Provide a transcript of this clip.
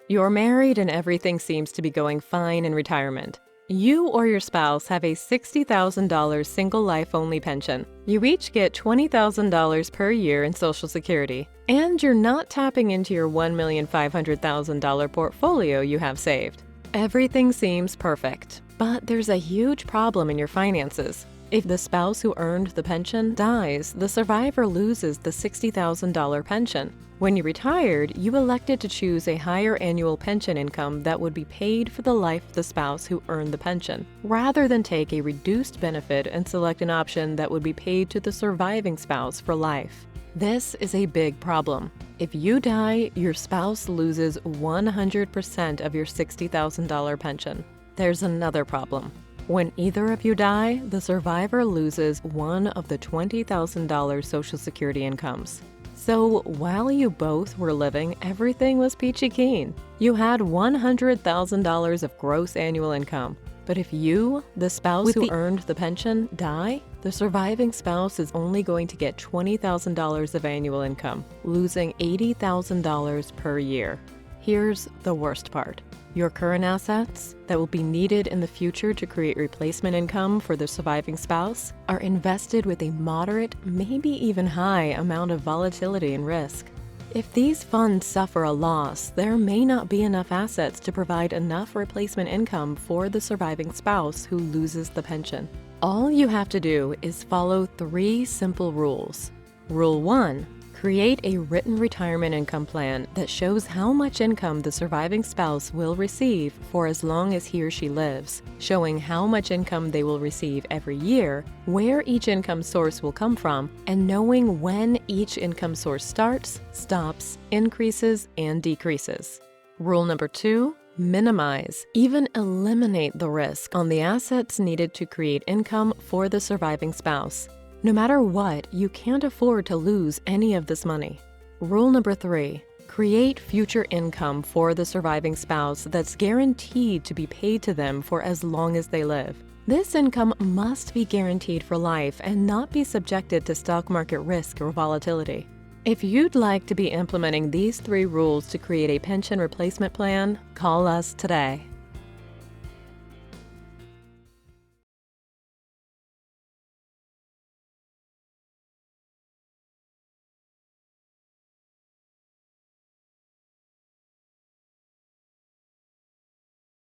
You're married and everything seems to be going fine in retirement. You or your spouse have a $60,000 single life-only pension. You each get $20,000 per year in Social Security. And you're not tapping into your $1,500,000 portfolio you have saved. Everything seems perfect, but there's a huge problem in your finances. If the spouse who earned the pension dies, the survivor loses the $60,000 pension. When you retired, you elected to choose a higher annual pension income that would be paid for the life of the spouse who earned the pension, rather than take a reduced benefit and select an option that would be paid to the surviving spouse for life. This is a big problem. If you die, your spouse loses 100% of your $60,000 pension. There's another problem. When either of you die, the survivor loses one of the $20,000 Social Security incomes. So while you both were living, everything was peachy keen. You had $100,000 of gross annual income. But if you, the spouse who earned the pension, die, the surviving spouse is only going to get $20,000 of annual income, losing $80,000 per year. Here's the worst part. Your current assets that will be needed in the future to create replacement income for the surviving spouse are invested with a moderate, maybe even high amount of volatility and risk. If these funds suffer a loss, there may not be enough assets to provide enough replacement income for the surviving spouse who loses the pension. All you have to do is follow 3 simple rules. Rule 1. Create a written retirement income plan that shows how much income the surviving spouse will receive for as long as he or she lives, showing how much income they will receive every year, where each income source will come from, and knowing when each income source starts, stops, increases, and decreases. Rule number 2. Minimize, even eliminate the risk on the assets needed to create income for the surviving spouse. No matter what, you can't afford to lose any of this money. Rule number 3. Create future income for the surviving spouse that's guaranteed to be paid to them for as long as they live. This income must be guaranteed for life and not be subjected to stock market risk or volatility. If you'd like to be implementing these 3 rules to create a pension replacement plan, call us today.